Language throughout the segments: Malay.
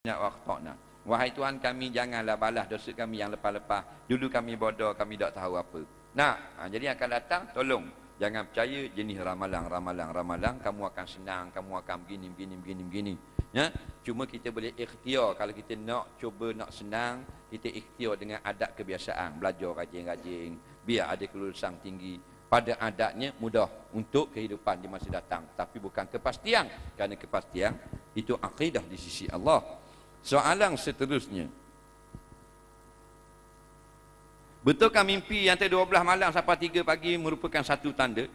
waqta'na. Wahai Tuhan kami, janganlah balas dosa kami yang lepas-lepas. Dulu kami bodoh, kami tak tahu apa. Jadi akan datang, tolong jangan percaya jenis ramalan. Kamu akan senang, kamu akan begini. Ya, cuma kita boleh ikhtiar. Kalau kita nak cuba nak senang, kita ikhtiar dengan adat kebiasaan, belajar rajin-rajin, biar ada kelulusan tinggi. Pada adatnya mudah untuk kehidupan di masa datang, tapi bukan kepastian. Kerana kepastian itu akidah di sisi Allah. Soalan seterusnya, betulkah mimpi yang 12 malam sampai 3 pagi merupakan satu tanda?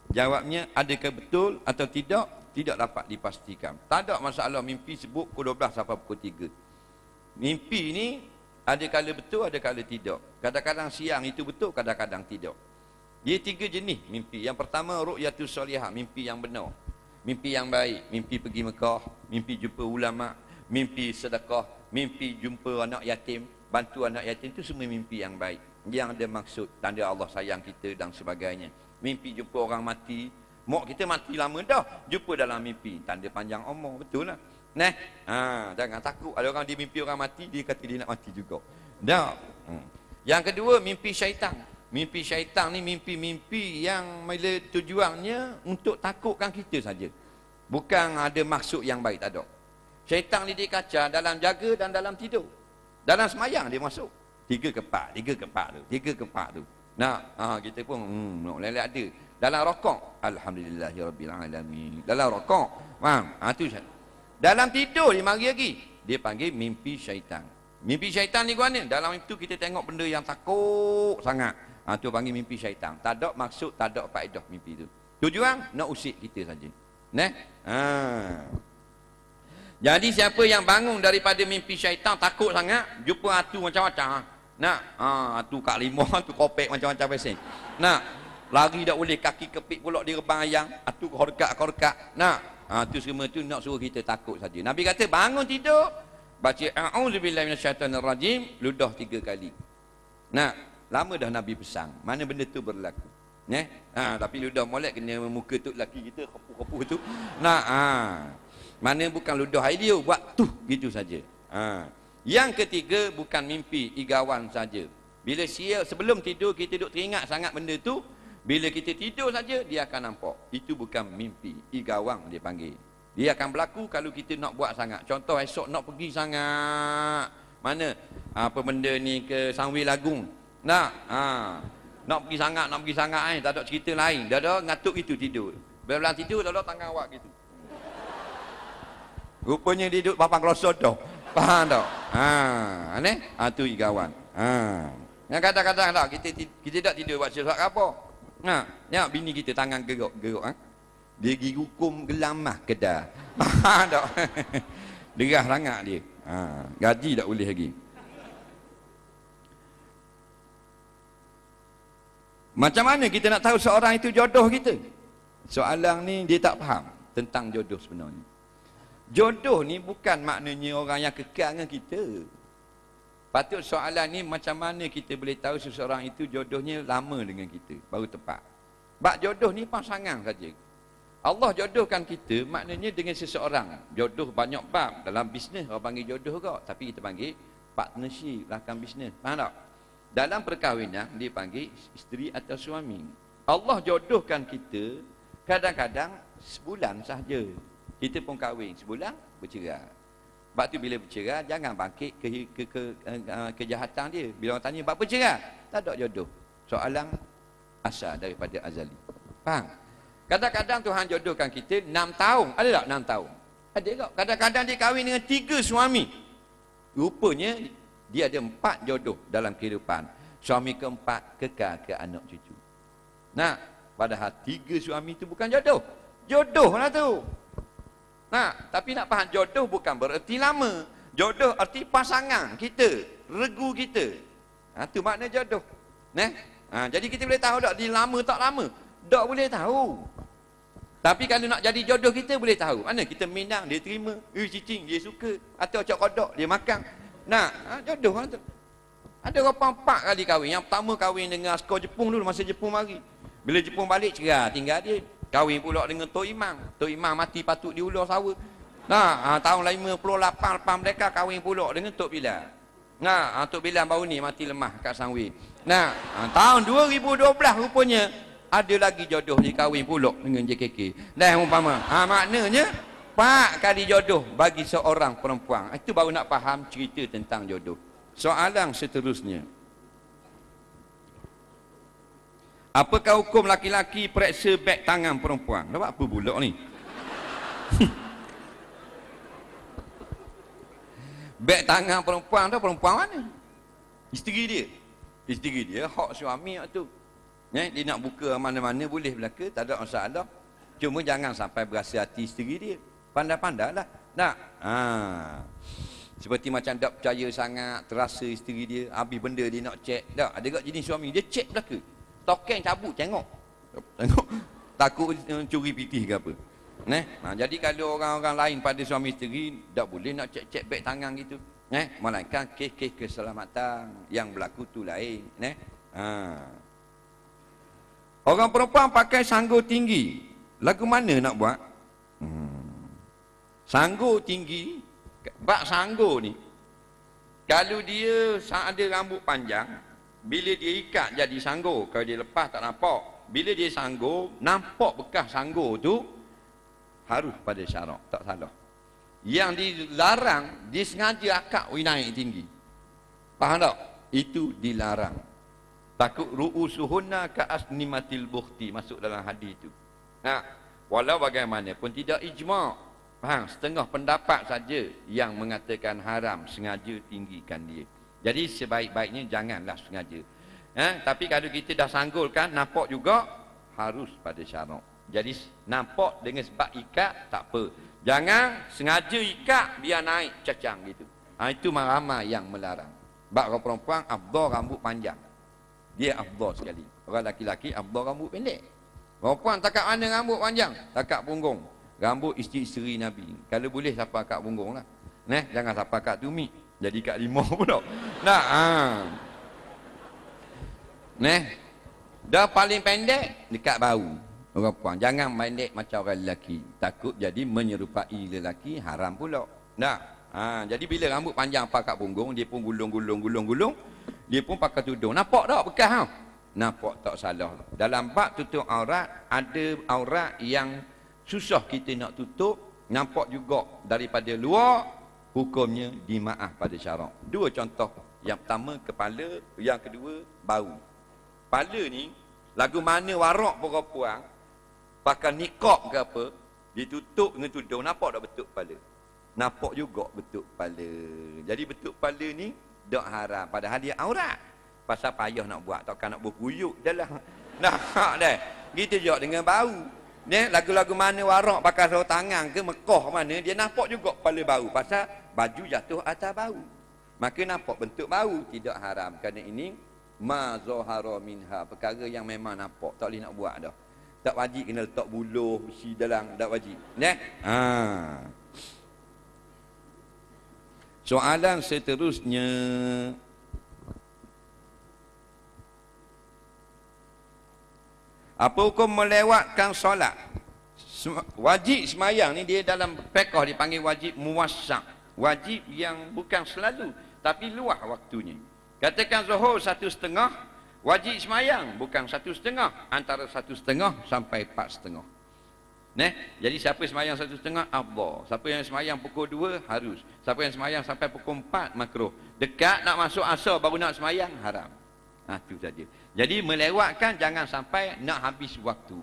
Jawabnya, adakah betul atau tidak? Tidak dapat dipastikan. Tak ada masalah mimpi sebut pukul 12 sampai pukul 3. Mimpi ni ada kala betul, ada kala tidak. Kadang-kadang siang itu betul, kadang-kadang tidak. Dia 3 jenis mimpi. Yang pertama, ru'yatus solihah, mimpi yang benar, mimpi yang baik, mimpi pergi Mekah, mimpi jumpa ulama, mimpi sedekah, mimpi jumpa anak yatim, bantu anak yatim, itu semua mimpi yang baik, yang ada maksud, tanda Allah sayang kita dan sebagainya. Mimpi jumpa orang mati, mak kita mati lama dah, jumpa dalam mimpi, tanda panjang umur, betul lah. Jangan takut, ada orang dia mimpi orang mati, dia kata dia nak mati juga. Yang kedua, mimpi syaitan. Mimpi syaitan ni mimpi-mimpi yang tujuannya untuk takutkan kita saja, bukan ada maksud yang baik, tak ada. Syaitan ni dia kacau dalam jaga dan dalam tidur. Dalam semayang dia masuk. 3 kepak tu. Kita pun nak lelak ada. Dalam rokok, alhamdulillahirabbil-alamin. Dalam rokok, faham? Tu syaitan. Dalam tidur dia mari lagi. Dia panggil mimpi syaitan. Mimpi syaitan ni guna, dalam itu kita tengok benda yang takut sangat. Tu panggil mimpi syaitan. Tak ada maksud, tak ada faedah mimpi tu. Tujuan nak usik kita saja. Jadi siapa yang bangun daripada mimpi syaitan, takut sangat, jumpa hantu macam-macam. Hantu kak limau, hantu kopek macam-macam pasal. Lari tak boleh, kaki kepik pulak di rebang ayam, hantu korkat. Tu semua tu nak suruh kita takut saja. Nabi kata bangun tidur, baca a'udzubillahi minasyaitonirrajim, ludah 3 kali. Lama dah Nabi pesan, mana benda tu berlaku. Tapi ludah molek kena muka tu laki kita, kepu-kepu tu. Mana bukan ludah air dia, buat tuh gitu saja. Yang ketiga, bukan mimpi, igawan saja. Bila sebelum tidur kita duduk teringat sangat benda tu, bila kita tidur saja dia akan nampak. Itu bukan mimpi, igawang dia panggil. Dia akan berlaku kalau kita nak buat sangat. Contoh esok nak pergi sangat, mana apa benda ni, ke Sangwi Lagung. Nak pergi sangat, tak ada cerita lain. Dah ngatuk itu tidur. Bila tidur dah tangan awak gitu. Rupanya dia duduk papang kelosot dah. Faham tak? Tu igawan. Yang kadang-kadang tak, kita tak tidur buat sesuatu apa. Tengok bini kita tangan gerok. Dia pergi hukum gelamah kedah. Faham tak? Derah sangat dia. Gaji tak boleh lagi. Macam mana kita nak tahu seorang itu jodoh kita? Soalan ni dia tak faham tentang jodoh sebenarnya. Jodoh ni bukan maknanya orang yang kekal dengan kita. Patut soalan ni, macam mana kita boleh tahu seseorang itu jodohnya lama dengan kita, baru tepat. Bab jodoh ni pasangan saja. Allah jodohkan kita maknanya dengan seseorang. Jodoh banyak bab. Dalam bisnes orang panggil jodoh kok, tapi kita panggil partnership belakang bisnes. Faham tak? Dalam perkahwinan dia panggil isteri atau suami. Allah jodohkan kita kadang-kadang sebulan sahaja. Kita pun kahwin sebulan, bercerai. Sebab tu bila bercerai, jangan bangkit kejahatan dia. Bila orang tanya, apa cerai? Tak ada jodoh. Soalan asal daripada azali. Faham? Kadang-kadang Tuhan jodohkan kita 6 tahun. Ada tak 6 tahun? Ada tak? Kadang-kadang dia kahwin dengan 3 suami. Rupanya, dia ada 4 jodoh dalam kehidupan. Suami keempat, kekal ke anak cucu. Padahal 3 suami itu bukan jodoh. Jodoh lah tu. Tapi nak faham, jodoh bukan bererti lama. Jodoh arti pasangan kita, regu kita. Tu makna jodoh. Jadi kita boleh tahu tak dia lama tak lama? Tak boleh tahu. Tapi kalau nak jadi jodoh kita boleh tahu. Mana kita minang, dia terima. Cicing, dia suka. Atau cak kodok, dia makan. Jodoh lah tu. Ada orang 4 kali kahwin. Yang pertama kahwin dengan askar Jepun dulu, masa Jepun mari. Bila Jepun balik, cerai, tinggal dia. Kahwin pula dengan Tok Imam. Tok Imam mati patut diular sawa. Nah, tahun 58 lepas mereka kahwin pula dengan Tok Bilal. Nah, Tok Bilal baru ni mati lemah kat Sangwe. Nah, tahun 2012 rupanya ada lagi jodoh ni kahwin pula dengan JKK. Dan umpama, maknanya 4 kali jodoh bagi seorang perempuan. Itu baru nak faham cerita tentang jodoh. Soalan seterusnya. Apakah hukum laki-laki periksa beg tangan perempuan? Nampak apa pula ni? Beg tangan perempuan tu perempuan mana? Isteri dia. Isteri dia hak suami tu. Dia nak buka mana-mana boleh belaka, tak ada masalah. Cuma jangan sampai berasa hati isteri dia. Pandai-pandailah. Nak. Seperti macam tak percaya sangat, terasa isteri dia, habis benda dia nak cek. Tak, ada kat jenis suami dia cek belaka. Tokeng cabut tengok. Tengok. Takut curi pitih ke apa. Jadi kalau orang-orang lain pada suami isteri tak boleh nak cek-cek beg tangan gitu. Melainkan kes-kes keselamatan yang berlaku tu lain. Orang perempuan pakai sanggo tinggi. Lagu mana nak buat? Sanggo tinggi, bak sanggo ni. Kalau dia ada rambut panjang, bila dia ikat jadi sanggo, kalau dia lepas tak nampak. Bila dia sanggo, nampak bekas sanggo tu, harus pada syarak, tak salah. Yang dilarang, dia sengaja akak naik tinggi. Faham tak? Itu dilarang. Takut ru'usuhunna ka'asnimatil bukhti, masuk dalam hadis itu. Walau bagaimanapun tidak ijma'. Faham? Setengah pendapat saja yang mengatakan haram, sengaja tinggikan dia. Jadi sebaik-baiknya janganlah sengaja. Tapi kalau kita dah sanggulkan, nampak juga, harus pada syarak. Jadi nampak dengan sebab ikat tak apa. Jangan sengaja ikat biar naik cacang gitu. Itu ramai yang melarang. Bak orang perempuan afdal rambut panjang. Dia afdal sekali. Orang laki-laki afdal rambut pendek. Perempuan takat mana rambut panjang? Takat punggung. Rambut isteri-isteri Nabi. Kalau boleh siapa kat punggung lah. Jangan siapa kat tumit. Jadi kat limau pula. Dah paling pendek dekat bau. Orang perempuan jangan pendek macam orang lelaki, takut jadi menyerupai lelaki, haram pula. Jadi bila rambut panjang pakai punggung, dia pun gulung, dia pun pakai tudung. Nampak tak bekas ha? Nampak tak salah. Dalam bab tutup aurat, ada aurat yang susah kita nak tutup, nampak juga daripada luar, hukumnya dimaaf pada syarak. Dua contoh. Yang pertama kepala, yang kedua bau. Kepala ni lagu mana warak perempuan pakai nikab ke apa, ditutup dengan tudung, nampak tak bentuk kepala? Nampak juga bentuk kepala. Jadi bentuk kepala ni tak haram, padahal dia aurat. Pasal payah nak buat, takkan nak berkuyuk dah lah. Nak dah. Gitu juga dengan bau. Lagu-lagu mana warak pakai sarung tangan ke Mekah mana, dia nampak juga kepala bau. Pasal baju jatuh atas bau. Maka nampak bentuk bau, tidak haram. Kerana ini ma zahara minha, perkara yang memang nampak, tak boleh nak buat dah. Tak wajib kena letak buluh besi dalam, tak wajib. Soalan seterusnya. Apa hukum melewatkan solat? Wajib semayang ni dia dalam fiqh dipanggil wajib muwassa'. Wajib yang bukan selalu, tapi luas waktunya. Katakan zuhur 1:30, wajib semayang bukan 1:30, antara 1:30 sampai 4:30. Jadi siapa semayang 1:30 afdal. Siapa yang semayang pukul 2 harus. Siapa yang semayang sampai pukul 4 makruh. Dekat nak masuk asar baru nak semayang haram. Itu saja. Jadi melewatkan jangan sampai nak habis waktu.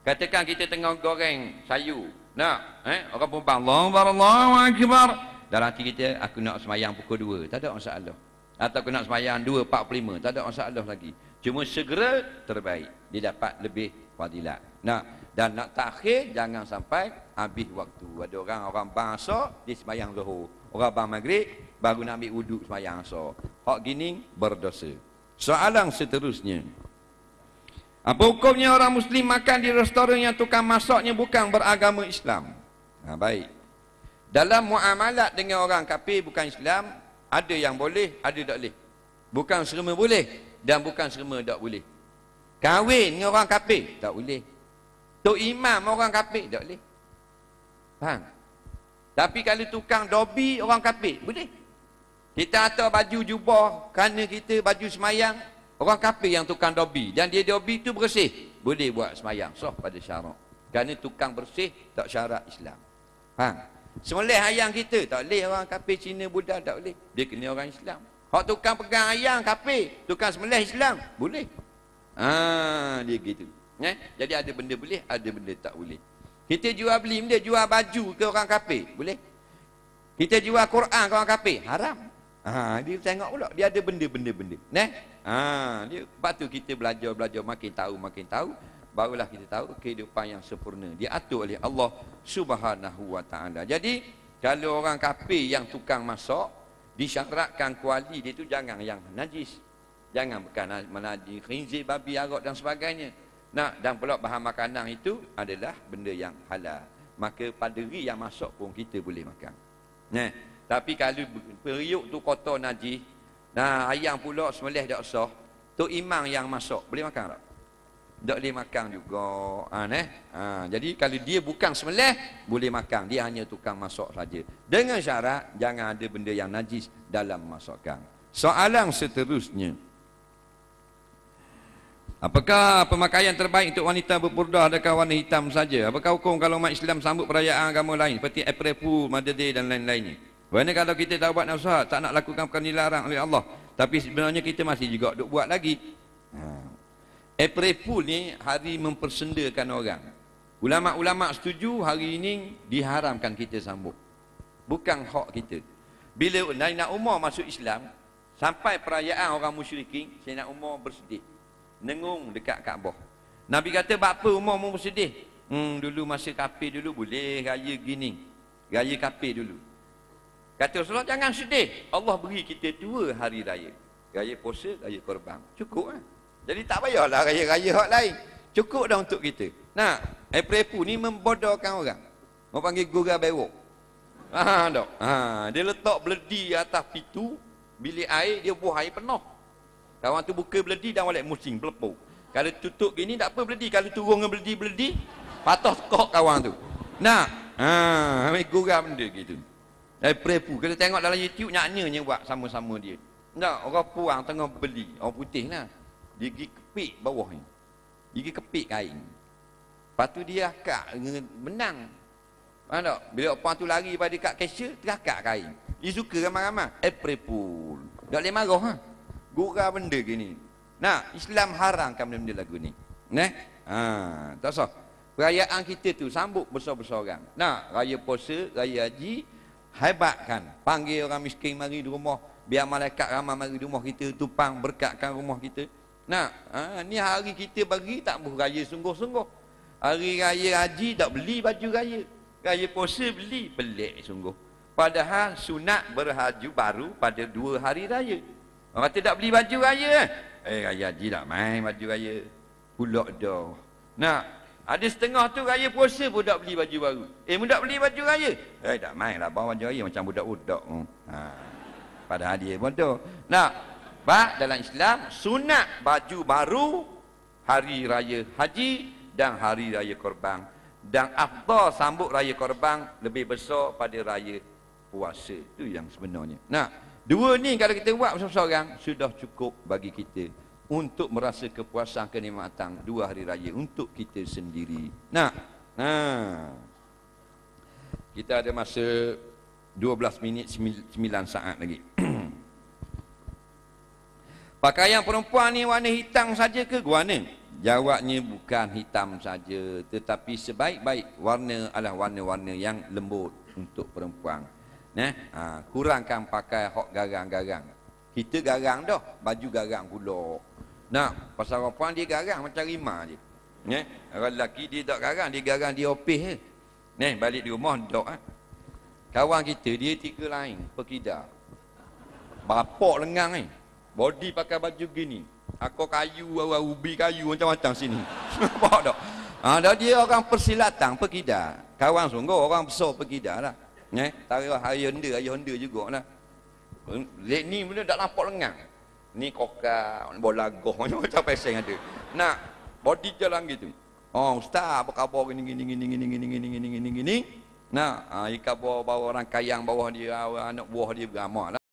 Katakan kita tengah goreng sayur. Orang perempuan Allahu akbar. Dalam hati kita aku nak semayang pukul 2, tak ada masalah. Atau aku nak semayang 2:45, tak ada masalah lagi. Cuma segera terbaik, dia dapat lebih fadilat. Dan nak takhir jangan sampai habis waktu. Ada orang bangsa dia semayang zuhur, orang bang maghrib baru nak ambil wuduk semayang asar. Hak gini berdosa. Soalan seterusnya. Apa hukumnya orang muslim makan di restoran yang tukang masaknya bukan beragama Islam? Baik. Dalam muamalat dengan orang kafir bukan Islam, ada yang boleh, ada tak boleh. Bukan semua boleh dan bukan semua tak boleh. Kahwin dengan orang kafir tak boleh. Tok imam orang kafir tak boleh. Faham? Tapi kalau tukang dobi orang kafir, boleh. Kita atas baju jubah kerana kita baju semayang, orang kafir yang tukang dobi. Dan dia dobi itu bersih. Boleh buat semayang. Sah pada syarak. Kerana tukang bersih tak syarat Islam. Faham? Sembelih ayam kita, tak boleh orang kafir Cina Buddha, tak boleh. Dia kena orang Islam. Hak tukang pegang ayam kafir, tukang sembelih Islam, boleh. Dia gitu. Jadi ada benda boleh, ada benda tak boleh. Kita jual beli benda, jual baju ke orang kafir, boleh. Kita jual Quran ke orang kafir, haram. Dia tengok pula, dia ada benda-benda. Dia sebab tu kita belajar makin tahu, barulah kita tahu kehidupan yang sempurna diatur oleh Allah Subhanahu wa taala. Jadi kalau orang kafir yang tukang masak, disyaratkan kuali dia tu jangan yang najis. Jangan bukan menajis khinzir, babi, arak dan sebagainya. Dan pula bahan makanan itu adalah benda yang halal. Maka paderi yang masak pun kita boleh makan. Tapi kalau periuk tu kotor najis, ayam pula sembelih tak sah, tu imam yang masak, boleh makan tak? Tak boleh makan juga. Jadi kalau dia bukan sembelih, boleh makan. Dia hanya tukang masak saja. Dengan syarat jangan ada benda yang najis dalam masakan. Soalan seterusnya. Apakah pemakaian terbaik untuk wanita berpurdah adakah warna hitam saja? Apakah hukum kalau umat Islam sambut perayaan agama lain seperti April Fool, Mother's Day dan lain-lainnya? Kerana kalau kita tak buat nasihat, tak nak lakukan perkara dilarang oleh Allah, tapi sebenarnya kita masih juga duk buat lagi. April Fool ni hari mempersendakan orang. Ulama-ulama setuju hari ini diharamkan kita sambut. Bukan hak kita. Bila Sayyidina Umar masuk Islam, sampai perayaan orang musyrikin, Sayyidina Umar bersedih. Nengung dekat Kaabah. Nabi kata, "Apa Umar mau bersedih?" Dulu masa kafir dulu boleh raya gini. Raya kafir dulu. Kata Rasulullah, "Jangan sedih. Allah beri kita 2 hari raya. Raya puasa, raya korban. Cukup lah. Jadi tak payahlah raya-raya hak lain. Cukup dah untuk kita." April Fool ni membodohkan orang. Orang panggil gurau bewok. Dia letak beledi atas pintu bilik air, dia buah air penuh. Kawan tu buka beledi dan balik musing pelepuk. Kalau tutup gini tak apa beledi, kalau turun dengan beledi patah kok kawan tu. Ambil gurau benda gitu. April Fool, kalau tengok dalam YouTube nyaknya buat sama-sama dia. Orang puang tengah beli, orang putih lah. Dia pergi kepik bawah ni. Dia pergi kepik kain. Lepas tu dia akak menang. Faham tak? Bila orang tu lari pada kat cashier, terakak kain. Dia suka ramai-ramai. April Fool. Tak boleh marah. Gurau benda gini. Islam haramkan benda-benda lagu ni. Tak sah. Perayaan kita tu sambut besar-besar orang. Raya puasa, raya haji, hebatkan. Panggil orang miskin mari di rumah. Biar malaikat ramai mari di rumah kita, tupang berkatkan rumah kita. Ni hari kita bagi tak beraya sungguh-sungguh. Hari raya haji tak beli baju raya. Raya puasa beli, pelik sungguh. Padahal sunat berhaju baru pada 2 hari raya. Orang kata tak beli baju raya. Raya haji tak main baju raya. Pulak dah. Ada setengah tu raya puasa pun tak beli baju baru. Tak beli baju raya. Tak main lah bawa baju raya macam budak-budak. Padahal dia bodoh. Dalam Islam sunat baju baru hari raya haji dan hari raya korban. Dan afdal sambut raya korban lebih besar pada raya puasa. Itu yang sebenarnya. 2 ni kalau kita buat seorang sudah cukup bagi kita untuk merasa kepuasan kenikmatan 2 hari raya untuk kita sendiri. Kita ada masa 12 minit 9 saat lagi. Pakaian perempuan ni warna hitam saja ke guana? Jawabnya bukan hitam saja, tetapi sebaik-baik warna adalah warna-warna yang lembut untuk perempuan. Kurangkan pakai hok garang-garang. Kita garang dah, baju garang pula. Pasal perempuan dia garang macam rimah je. Orang lelaki dia tak garang, dia garang dia opeh je. Balik di rumah dok. Kawan kita dia 3 lain, perkida. Bapak lengang ni. Body pakai baju gini. Aku kayu, ubi kayu macam-macam sini. Nampak tak? Dah dia orang persilatan, perkida. Kawan sungguh orang besar perkida lah. Taruh ayah Honda jugalah. Lek ni benda tak nampak lengang. Ni kokak, bola goh macam peseng ada. Body jalan gitu. Ustaz apa khabar gini. Nah, ikat bawa orang kayang bawah dia, anak buah dia beramak lah.